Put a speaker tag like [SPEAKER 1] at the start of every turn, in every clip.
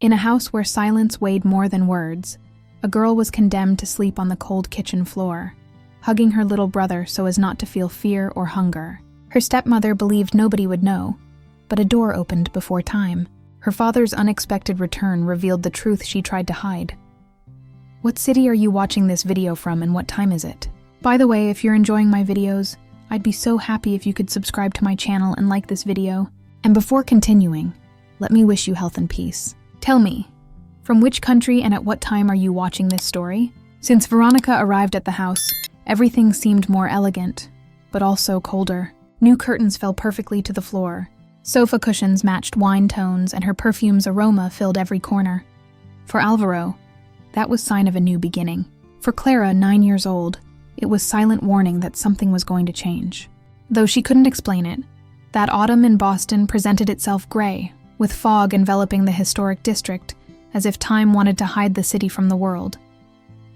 [SPEAKER 1] In a house where silence weighed more than words, a girl was condemned to sleep on the cold kitchen floor, hugging her little brother so as not to feel fear or hunger. Her stepmother believed nobody would know, but a door opened before time. Her father's unexpected return revealed the truth she tried to hide. What city are you watching this video from and what time is it? By the way, if you're enjoying my videos, I'd be so happy if you could subscribe to my channel and like this video. And before continuing, let me wish you health and peace. Tell me, from which country and at what time are you watching this story? Since Veronica arrived at the house, everything seemed more elegant, but also colder. New curtains fell perfectly to the floor. Sofa cushions matched wine tones and her perfume's aroma filled every corner. For Alvaro, that was sign of a new beginning. For Clara, 9 years old, it was silent warning that something was going to change. Though she couldn't explain it, that autumn in Boston presented itself gray, with fog enveloping the historic district, as if time wanted to hide the city from the world.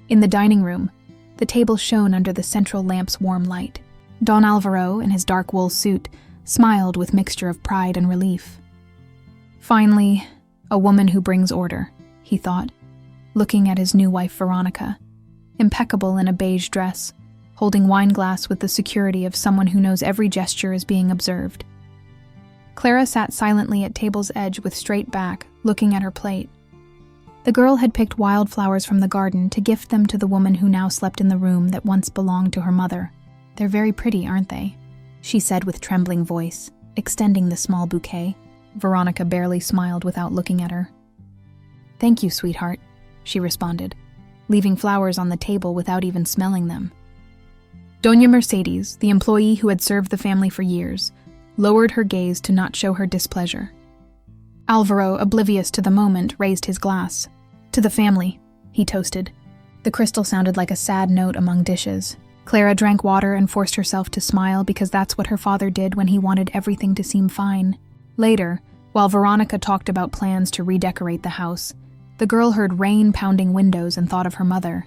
[SPEAKER 1] In the dining room, the table shone under the central lamp's warm light. Don Alvaro, in his dark wool suit, smiled with mixture of pride and relief. Finally, a woman who brings order, he thought, looking at his new wife Veronica, impeccable in a beige dress, holding wine glass with the security of someone who knows every gesture is being observed. Clara sat silently at table's edge with straight back, looking at her plate. The girl had picked wildflowers from the garden to gift them to the woman who now slept in the room that once belonged to her mother. "They're very pretty, aren't they?" she said with trembling voice, extending the small bouquet. Veronica barely smiled without looking at her. "Thank you, sweetheart," she responded, leaving flowers on the table without even smelling them. Doña Mercedes, the employee who had served the family for years, lowered her gaze to not show her displeasure. Alvaro, oblivious to the moment, raised his glass. "To the family," he toasted. The crystal sounded like a sad note among dishes. Clara drank water and forced herself to smile because that's what her father did when he wanted everything to seem fine. Later, while Veronica talked about plans to redecorate the house, the girl heard rain pounding windows and thought of her mother.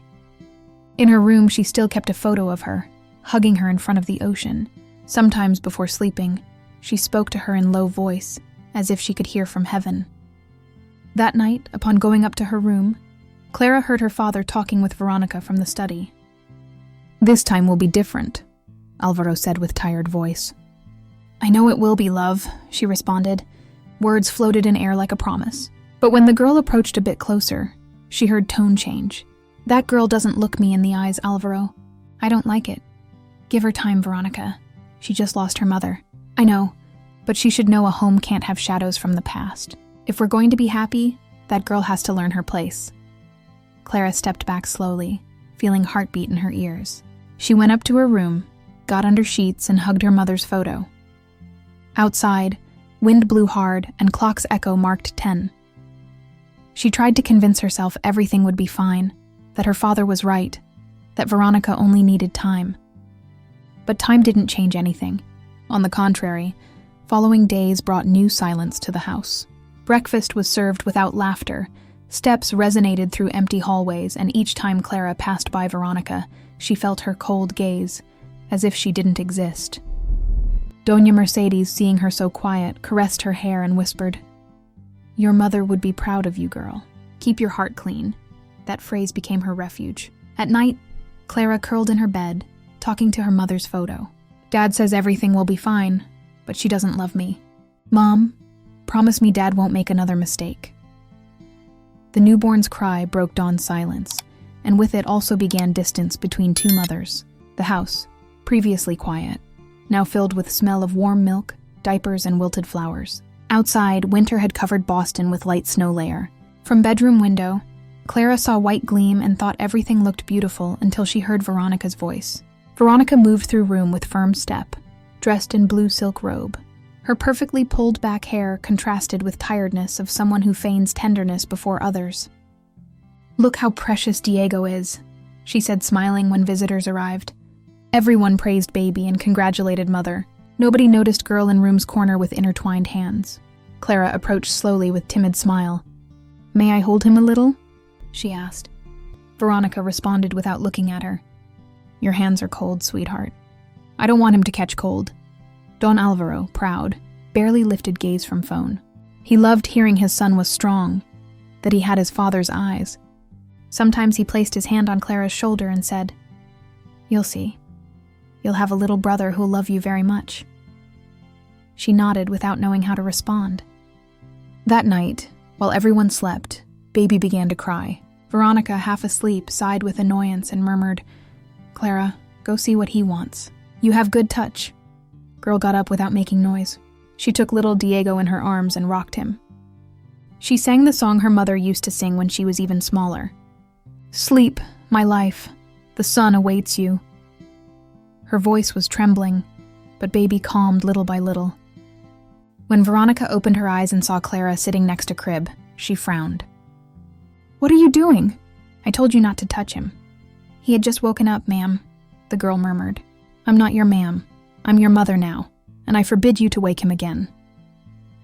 [SPEAKER 1] In her room, she still kept a photo of her, hugging her in front of the ocean. Sometimes before sleeping, she spoke to her in low voice, as if she could hear from heaven. That night, upon going up to her room, Clara heard her father talking with Veronica from the study. "This time will be different," Alvaro said with tired voice. "I know it will be, love," she responded. Words floated in air like a promise. But when the girl approached a bit closer, she heard tone change. "That girl doesn't look me in the eyes, Alvaro. I don't like it. Give her time, Veronica. She just lost her mother. I know, but she should know a home can't have shadows from the past. If we're going to be happy, that girl has to learn her place." Clara stepped back slowly, feeling heartbeat in her ears. She went up to her room, got under sheets, and hugged her mother's photo. Outside, wind blew hard and clock's echo marked 10. She tried to convince herself everything would be fine, that her father was right, that Veronica only needed time. But time didn't change anything. On the contrary, following days brought new silence to the house. Breakfast was served without laughter. Steps resonated through empty hallways, and each time Clara passed by Veronica, she felt her cold gaze, as if she didn't exist. Doña Mercedes, seeing her so quiet, caressed her hair and whispered, "Your mother would be proud of you, girl. Keep your heart clean." That phrase became her refuge. At night, Clara curled in her bed, talking to her mother's photo. "Dad says everything will be fine, but she doesn't love me. Mom, promise me Dad won't make another mistake." The newborn's cry broke Dawn's silence, and with it also began distance between two mothers. The house, previously quiet, now filled with smell of warm milk, diapers, and wilted flowers. Outside, winter had covered Boston with light snow layer. From bedroom window, Clara saw white gleam and thought everything looked beautiful until she heard Veronica's voice. Veronica moved through room with firm step, dressed in blue silk robe. Her perfectly pulled back hair contrasted with tiredness of someone who feigns tenderness before others. "Look how precious Diego is," she said, smiling when visitors arrived. Everyone praised baby and congratulated mother. Nobody noticed girl in room's corner with intertwined hands. Clara approached slowly with timid smile. "May I hold him a little?" she asked. Veronica responded without looking at her. "Your hands are cold, sweetheart. I don't want him to catch cold." Don Alvaro, proud, barely lifted gaze from phone. He loved hearing his son was strong, that he had his father's eyes. Sometimes he placed his hand on Clara's shoulder and said, "You'll see. You'll have a little brother who'll love you very much." She nodded without knowing how to respond. That night, while everyone slept, Baby began to cry. Veronica, half asleep, sighed with annoyance and murmured, "Clara, go see what he wants. You have good touch." Girl got up without making noise. She took little Diego in her arms and rocked him. She sang the song her mother used to sing when she was even smaller. "Sleep, my life. The sun awaits you." Her voice was trembling, but Baby calmed little by little. When Veronica opened her eyes and saw Clara sitting next to Crib, she frowned. "What are you doing?" "I told you not to touch him." "He had just woken up, ma'am," the girl murmured. "I'm not your ma'am. I'm your mother now, and I forbid you to wake him again."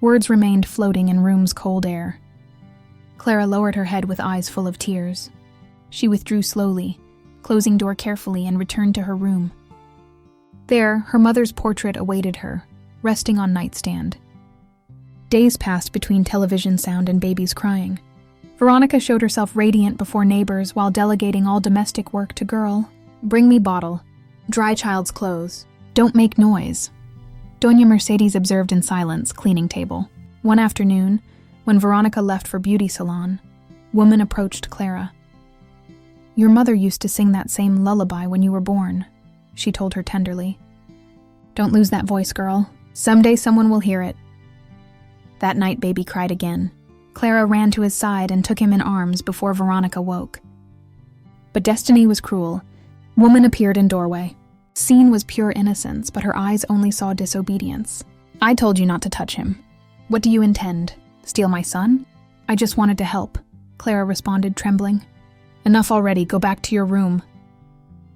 [SPEAKER 1] Words remained floating in room's cold air. Clara lowered her head with eyes full of tears. She withdrew slowly, closing door carefully, and returned to her room. There, her mother's portrait awaited her, resting on nightstand. Days passed between television sound and Baby's crying. Veronica showed herself radiant before neighbors while delegating all domestic work to Girl. "Bring me bottle. Dry child's clothes. Don't make noise." Doña Mercedes observed in silence, cleaning table. One afternoon, when Veronica left for beauty salon, woman approached Clara. "Your mother used to sing that same lullaby when you were born," she told her tenderly. "Don't lose that voice, girl. Someday someone will hear it." That night, Baby cried again. Clara ran to his side and took him in arms before Veronica woke. But destiny was cruel. Woman appeared in doorway. Scene was pure innocence, but her eyes only saw disobedience. "I told you not to touch him. What do you intend? Steal my son?" "I just wanted to help," Clara responded, trembling. "Enough already. Go back to your room."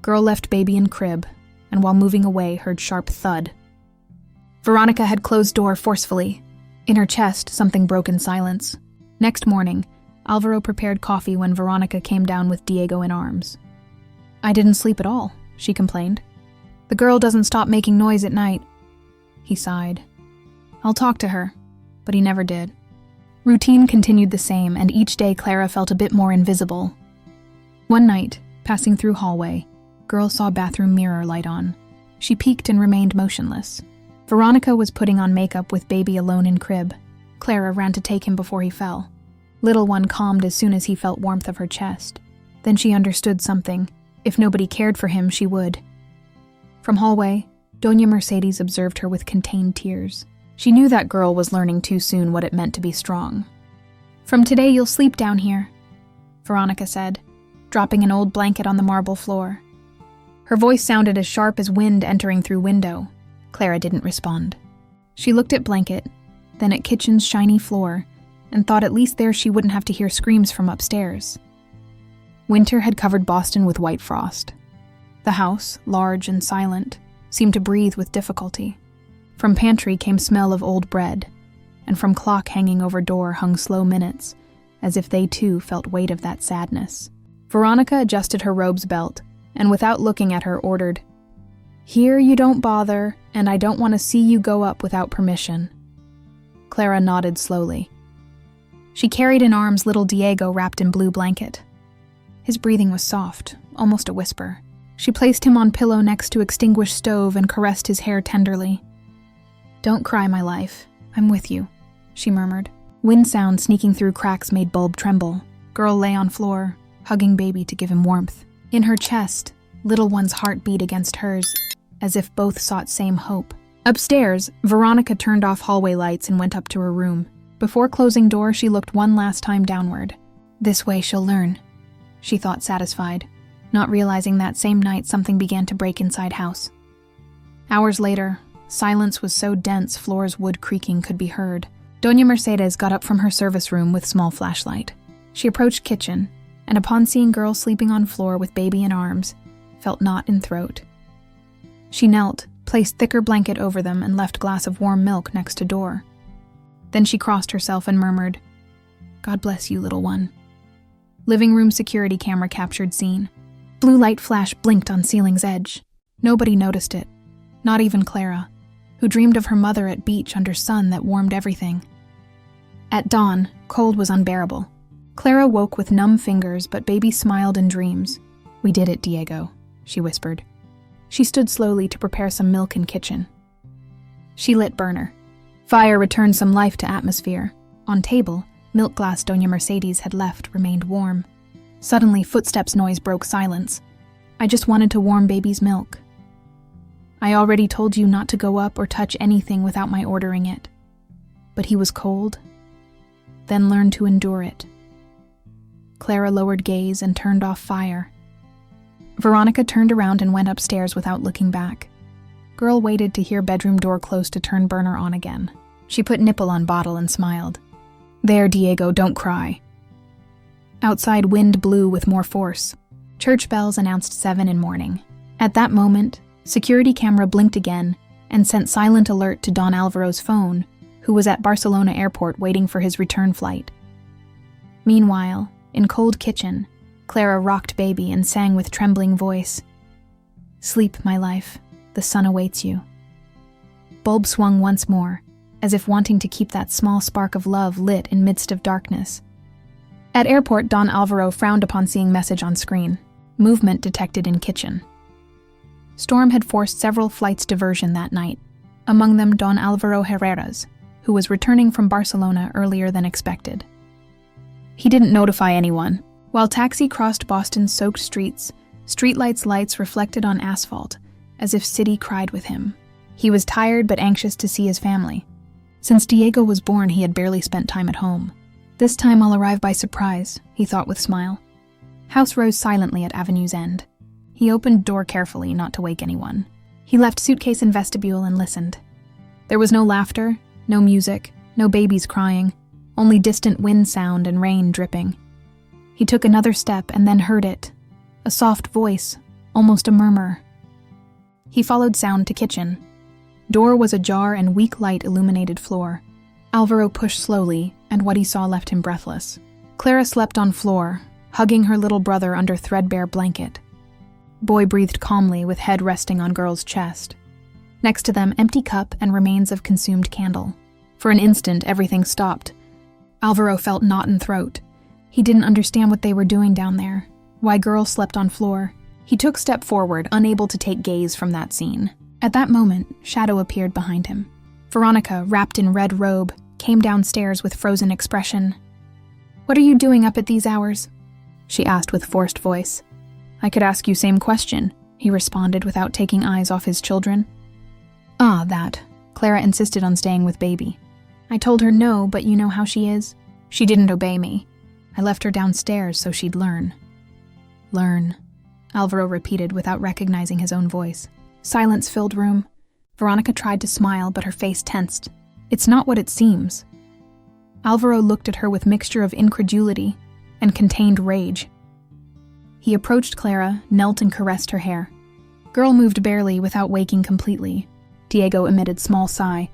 [SPEAKER 1] Girl left Baby in crib, and while moving away, heard sharp thud. Veronica had closed door forcefully. In her chest, something broke in silence. Next morning, Alvaro prepared coffee when Veronica came down with Diego in arms. "I didn't sleep at all," she complained. "The girl doesn't stop making noise at night." He sighed. "I'll talk to her," but he never did. Routine continued the same, and each day Clara felt a bit more invisible. One night, passing through hallway, Girl saw bathroom mirror light on. She peeked and remained motionless. Veronica was putting on makeup with Baby alone in crib. Clara ran to take him before he fell. Little one calmed as soon as he felt warmth of her chest. Then she understood something. If nobody cared for him, she would. From hallway, Doña Mercedes observed her with contained tears. She knew that girl was learning too soon what it meant to be strong. "From today you'll sleep down here," Veronica said, dropping an old blanket on the marble floor. Her voice sounded as sharp as wind entering through window. Clara didn't respond. She looked at blanket, then at kitchen's shiny floor, and thought at least there she wouldn't have to hear screams from upstairs. Winter had covered Boston with white frost. The house, large and silent, seemed to breathe with difficulty. From pantry came smell of old bread, and from clock hanging over door hung slow minutes, as if they too felt weight of that sadness. Veronica adjusted her robe's belt, and without looking at her ordered, "Here you don't bother, and I don't want to see you go up without permission." Clara nodded slowly. She carried in arms little Diego wrapped in blue blanket. His breathing was soft, almost a whisper. She placed him on pillow next to extinguished stove and caressed his hair tenderly. "Don't cry, my life. I'm with you," she murmured. Wind sound sneaking through cracks made bulb tremble. Girl lay on floor, hugging Baby to give him warmth. In her chest, little one's heart beat against hers, as if both sought same hope. Upstairs, Veronica turned off hallway lights and went up to her room. Before closing door, she looked one last time downward. This way she'll learn, she thought satisfied, not realizing that same night something began to break inside house. Hours later, silence was so dense floor's wood creaking could be heard. Doña Mercedes got up from her service room with small flashlight. She approached kitchen, and upon seeing girl sleeping on floor with Baby in arms, felt knot in throat. She knelt, placed thicker blanket over them, and left glass of warm milk next to door. Then she crossed herself and murmured, "God bless you, little one." Living room security camera captured scene. Blue light flash blinked on ceiling's edge. Nobody noticed it, not even Clara, who dreamed of her mother at beach under sun that warmed everything. At dawn, cold was unbearable. Clara woke with numb fingers, but baby smiled in dreams. "We did it, Diego," she whispered. She stood slowly to prepare some milk in kitchen. She lit burner. Fire returned some life to atmosphere. On table, milk glass Doña Mercedes had left remained warm. Suddenly, footsteps noise broke silence. "I just wanted to warm baby's milk." "I already told you not to go up or touch anything without my ordering it." "But he was cold." "Then learn to endure it." Clara lowered gaze and turned off fire. Veronica turned around and went upstairs without looking back. Girl waited to hear bedroom door close to turn burner on again. She put nipple on bottle and smiled. "There, Diego, don't cry." Outside, wind blew with more force. Church bells announced 7 in morning. At that moment, security camera blinked again and sent silent alert to Don Alvaro's phone, who was at Barcelona airport waiting for his return flight. Meanwhile, in cold kitchen, Clara rocked baby and sang with trembling voice, "Sleep, my life, the sun awaits you." Bulb swung once more, as if wanting to keep that small spark of love lit in midst of darkness. At airport, Don Alvaro frowned upon seeing message on screen. Movement detected in kitchen. Storm had forced several flights diversion that night, among them Don Alvaro Herrera's, who was returning from Barcelona earlier than expected. He didn't notify anyone. While taxi crossed Boston's soaked streets, streetlights' lights reflected on asphalt, as if city cried with him. He was tired but anxious to see his family. Since Diego was born, he had barely spent time at home. "This time I'll arrive by surprise," he thought with smile. House rose silently at Avenue's end. He opened door carefully, not to wake anyone. He left suitcase in vestibule and listened. There was no laughter, no music, no babies crying, only distant wind sound and rain dripping. He took another step and then heard it, a soft voice, almost a murmur. He followed sound to kitchen. Door was ajar and weak light illuminated floor. Alvaro pushed slowly, and what he saw left him breathless. Clara slept on floor, hugging her little brother under threadbare blanket. Boy breathed calmly with head resting on girl's chest. Next to them, empty cup and remains of consumed candle. For an instant, everything stopped. Alvaro felt knot in throat. He didn't understand what they were doing down there, why girl slept on floor. He took step forward, unable to take gaze from that scene. At that moment, shadow appeared behind him. Veronica, wrapped in red robe, came downstairs with frozen expression. "What are you doing up at these hours?" she asked with forced voice. "I could ask you same question," he responded without taking eyes off his children. "Ah, that." Clara insisted on staying with baby. "I told her no, but you know how she is. She didn't obey me. I left her downstairs so she'd learn." "Learn," Alvaro repeated without recognizing his own voice. Silence filled room. Veronica tried to smile, but her face tensed. "It's not what it seems." Alvaro looked at her with mixture of incredulity and contained rage. He approached Clara, knelt and caressed her hair. Girl moved barely without waking completely. Diego emitted small sigh.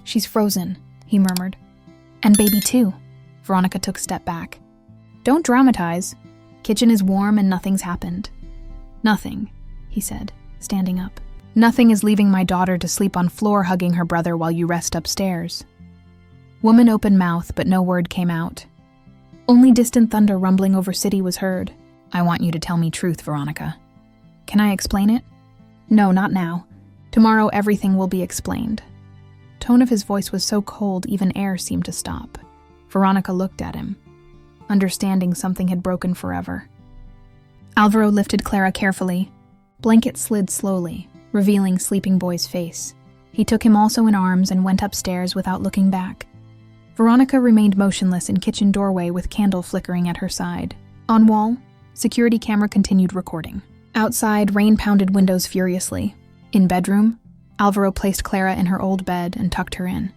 [SPEAKER 1] "She's frozen," he murmured. "And baby too." Veronica took a step back. "Don't dramatize. Kitchen is warm and nothing's happened." "Nothing," he said, standing up. "Nothing is leaving my daughter to sleep on floor hugging her brother while you rest upstairs." Woman opened mouth, but no word came out. Only distant thunder rumbling over city was heard. "I want you to tell me truth, Veronica." "Can I explain it?" "No, not now. Tomorrow everything will be explained." Tone of his voice was so cold even air seemed to stop. Veronica looked at him, understanding something had broken forever. Alvaro lifted Clara carefully. Blanket slid slowly, revealing sleeping boy's face. He took him also in arms and went upstairs without looking back. Veronica remained motionless in kitchen doorway with candle flickering at her side. On wall, security camera continued recording. Outside, rain pounded windows furiously. In bedroom, Alvaro placed Clara in her old bed and tucked her in.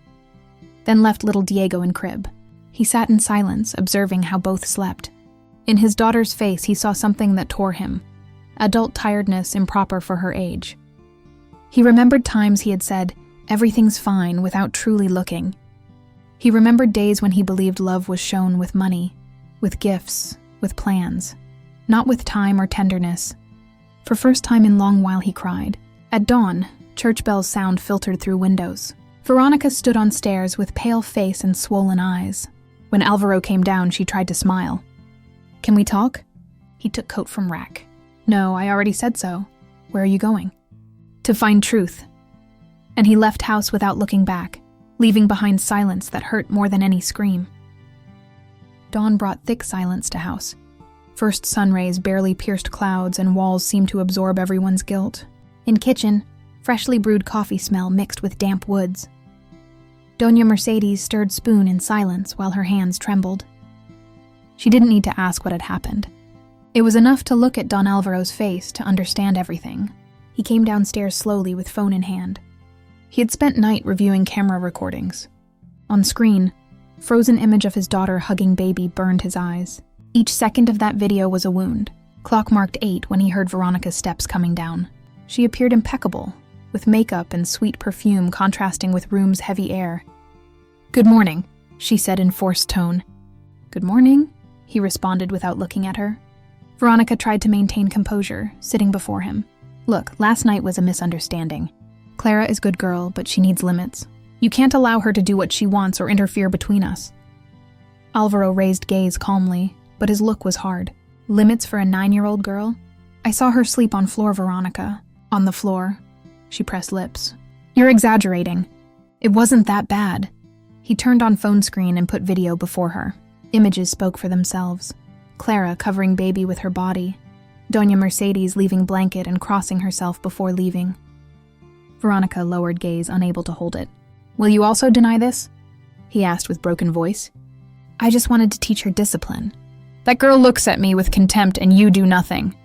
[SPEAKER 1] Then left little Diego in crib. He sat in silence, observing how both slept. In his daughter's face, he saw something that tore him. Adult tiredness improper for her age. He remembered times he had said, "Everything's fine," without truly looking. He remembered days when he believed love was shown with money, with gifts, with plans, not with time or tenderness. For first time in long while he cried. At dawn, church bells' sound filtered through windows. Veronica stood on stairs with pale face and swollen eyes. When Alvaro came down, she tried to smile. "Can we talk?" He took coat from rack. "No, I already said so. Where are you going?" "To find truth." And he left house without looking back, leaving behind silence that hurt more than any scream. Dawn brought thick silence to house. First sun rays barely pierced clouds and walls seemed to absorb everyone's guilt. In kitchen, freshly brewed coffee smell mixed with damp woods. Doña Mercedes stirred spoon in silence while her hands trembled. She didn't need to ask what had happened. It was enough to look at Don Alvaro's face to understand everything. He came downstairs slowly with phone in hand. He had spent night reviewing camera recordings. On screen, frozen image of his daughter hugging baby burned his eyes. Each second of that video was a wound. Clock marked 8 when he heard Veronica's steps coming down. She appeared impeccable, with makeup and sweet perfume contrasting with room's heavy air. "Good morning," she said in forced tone. "Good morning," he responded without looking at her. Veronica tried to maintain composure, sitting before him. "Look, last night was a misunderstanding. Clara is a good girl, but she needs limits. You can't allow her to do what she wants or interfere between us." Alvaro raised gaze calmly, but his look was hard. "Limits for a 9-year-old girl? I saw her sleep on floor, Veronica. On the floor." She pressed lips. "You're exaggerating. It wasn't that bad." He turned on phone screen and put video before her. Images spoke for themselves. Clara covering baby with her body. Doña Mercedes leaving blanket and crossing herself before leaving. Veronica lowered gaze, unable to hold it. "Will you also deny this?" he asked with broken voice. "I just wanted to teach her discipline. That girl looks at me with contempt and you do nothing."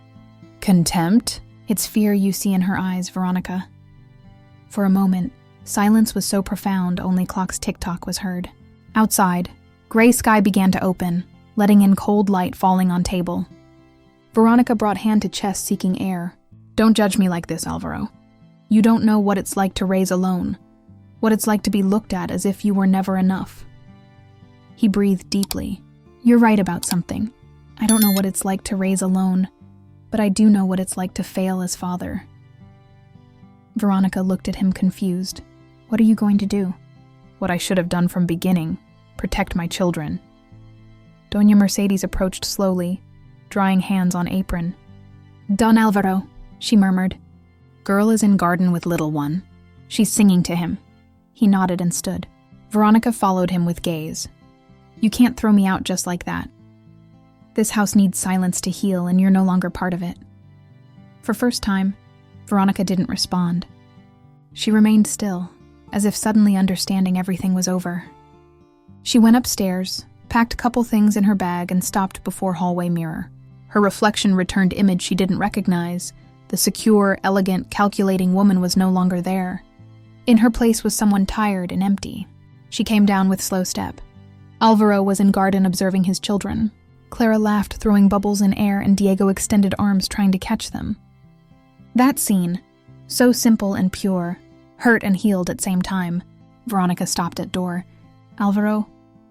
[SPEAKER 1] "Contempt?" "It's fear you see in her eyes, Veronica." For a moment, silence was so profound only clock's tick-tock was heard. Outside, gray sky began to open, letting in cold light falling on table. Veronica brought hand to chest seeking air. "Don't judge me like this, Alvaro. You don't know what it's like to raise alone, what it's like to be looked at as if you were never enough." He breathed deeply. "You're right about something. I don't know what it's like to raise alone, but I do know what it's like to fail as father." Veronica looked at him confused. "What are you going to do?" "What I should have done from beginning. Protect my children." Doña Mercedes approached slowly, drying hands on apron. "Don Alvaro," she murmured. "Girl is in garden with little one. She's singing to him." He nodded and stood. Veronica followed him with gaze. "You can't throw me out just like that. This house needs silence to heal, and you're no longer part of it." For first time, Veronica didn't respond. She remained still, as if suddenly understanding everything was over. She went upstairs, packed a couple things in her bag, and stopped before hallway mirror. Her reflection returned image she didn't recognize. The secure, elegant, calculating woman was no longer there. In her place was someone tired and empty. She came down with slow step. Alvaro was in garden observing his children. Clara laughed, throwing bubbles in air, and Diego extended arms trying to catch them. That scene, so simple and pure, hurt and healed at same time. Veronica stopped at door. "Alvaro,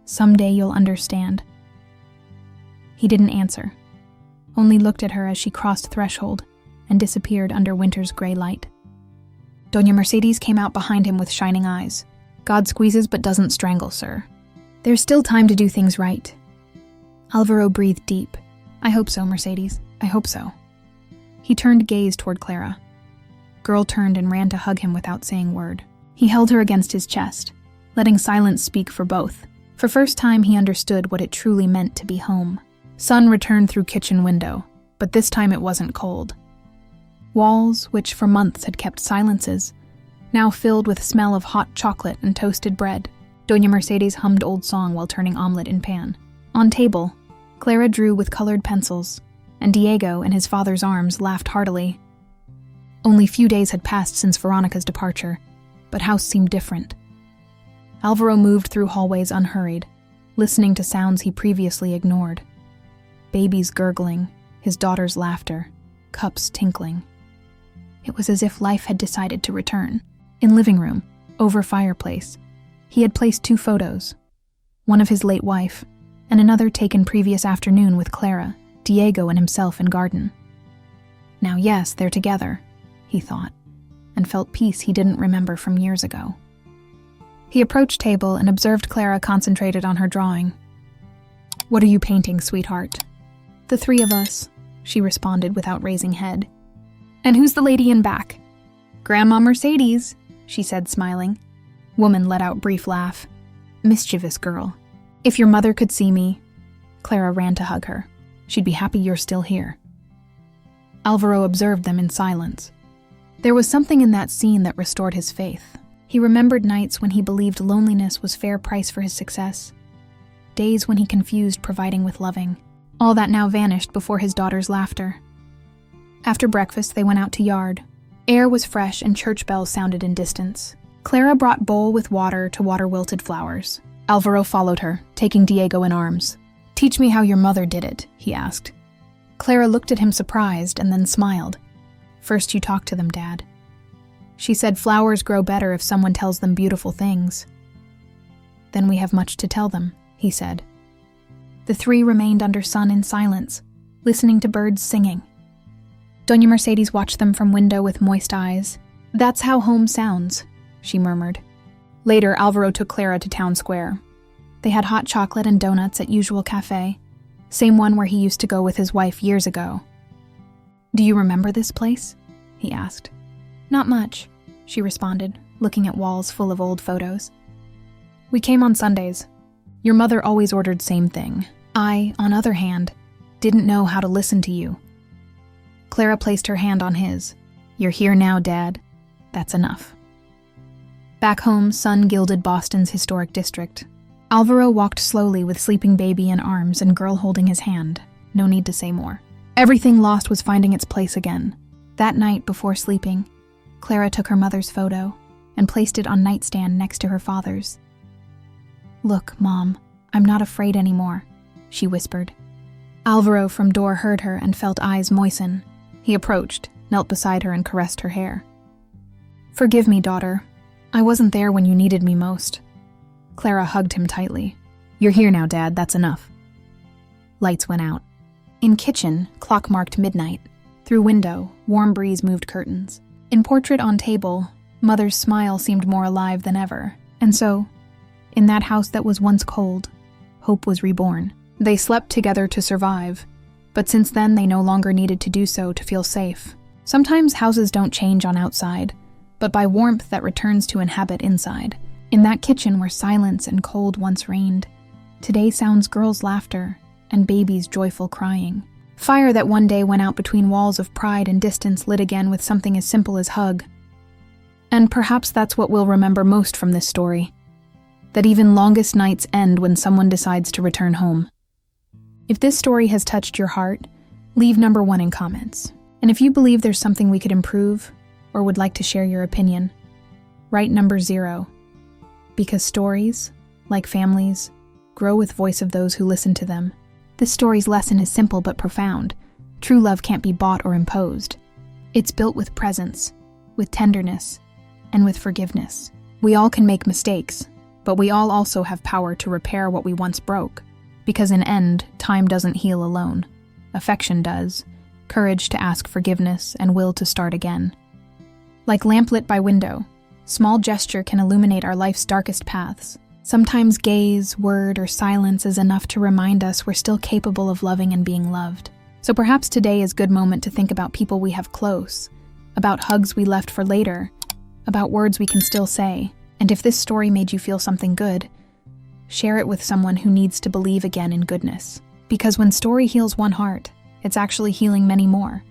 [SPEAKER 1] someday you'll understand." He didn't answer, only looked at her as she crossed threshold and disappeared under winter's gray light. Doña Mercedes came out behind him with shining eyes. "God squeezes but doesn't strangle, sir. There's still time to do things right." Alvaro breathed deep. "I hope so, Mercedes. I hope so." He turned gaze toward Clara. Girl turned and ran to hug him without saying word. He held her against his chest, letting silence speak for both. For first time he understood what it truly meant to be home. Sun returned through kitchen window, but this time it wasn't cold. Walls, which for months had kept silences, now filled with smell of hot chocolate and toasted bread. Doña Mercedes hummed old song while turning omelet in pan. On table, Clara drew with colored pencils, and Diego, in his father's arms, laughed heartily. Only few days had passed since Veronica's departure, but house seemed different. Alvaro moved through hallways unhurried, listening to sounds he previously ignored. Babies gurgling, his daughter's laughter, cups tinkling. It was as if life had decided to return. In living room, over fireplace, he had placed 2 photos, one of his late wife, and another taken previous afternoon with Clara, Diego, and himself in garden. Now yes, they're together, he thought, and felt peace he didn't remember from years ago. He approached table and observed Clara concentrated on her drawing. "What are you painting, sweetheart?" "The three of us," she responded without raising head. "And who's the lady in back?" "Grandma Mercedes," she said, smiling. Woman let out brief laugh. "Mischievous girl. If your mother could see me." Clara ran to hug her. "She'd be happy you're still here." Alvaro observed them in silence. There was something in that scene that restored his faith. He remembered nights when he believed loneliness was fair price for his success. Days when he confused providing with loving. All that now vanished before his daughter's laughter. After breakfast, they went out to yard. Air was fresh and church bells sounded in distance. Clara brought bowl with water to water wilted flowers. Alvaro followed her, taking Diego in arms. "Teach me how your mother did it," he asked. Clara looked at him surprised and then smiled. "First you talk to them, Dad." She said flowers grow better if someone tells them beautiful things. "Then we have much to tell them," he said. The three remained under sun in silence, listening to birds singing. Doña Mercedes watched them from window with moist eyes. "That's how home sounds," she murmured. Later, Alvaro took Clara to town square. They had hot chocolate and donuts at Usual Cafe, same one where he used to go with his wife years ago. "Do you remember this place?" he asked. "Not much," she responded, looking at walls full of old photos. "We came on Sundays. Your mother always ordered same thing. I, on other hand, didn't know how to listen to you." Clara placed her hand on his. "You're here now, Dad. That's enough." Back home, sun gilded Boston's historic district. Alvaro walked slowly with sleeping baby in arms and girl holding his hand. No need to say more. Everything lost was finding its place again. That night, before sleeping, Clara took her mother's photo and placed it on nightstand next to her father's. "Look, Mom, I'm not afraid anymore," she whispered. Alvaro from door heard her and felt eyes moisten. He approached, knelt beside her and caressed her hair. "Forgive me, daughter. I wasn't there when you needed me most." Clara hugged him tightly. "You're here now, Dad, that's enough." Lights went out. In kitchen, clock marked midnight. Through window, warm breeze moved curtains. In portrait on table, Mother's smile seemed more alive than ever. And so, in that house that was once cold, hope was reborn. They slept together to survive, but since then they no longer needed to do so to feel safe. Sometimes houses don't change on outside, but by warmth that returns to inhabit inside. In that kitchen where silence and cold once reigned, today sounds girls' laughter and babies' joyful crying. Fire that one day went out between walls of pride and distance lit again with something as simple as hug. And perhaps that's what we'll remember most from this story, that even longest nights end when someone decides to return home. If this story has touched your heart, leave number 1 in comments. And if you believe there's something we could improve or would like to share your opinion, write number 0. Because stories, like families, grow with voice of those who listen to them. This story's lesson is simple but profound. True love can't be bought or imposed. It's built with presence, with tenderness, and with forgiveness. We all can make mistakes, but we all also have power to repair what we once broke. Because in end, time doesn't heal alone. Affection does, courage to ask forgiveness, and will to start again. Like lamplit by window, small gesture can illuminate our life's darkest paths. Sometimes gaze, word, or silence is enough to remind us we're still capable of loving and being loved. So perhaps today is a good moment to think about people we have close, about hugs we left for later, about words we can still say. And if this story made you feel something good, share it with someone who needs to believe again in goodness. Because when story heals one heart, it's actually healing many more.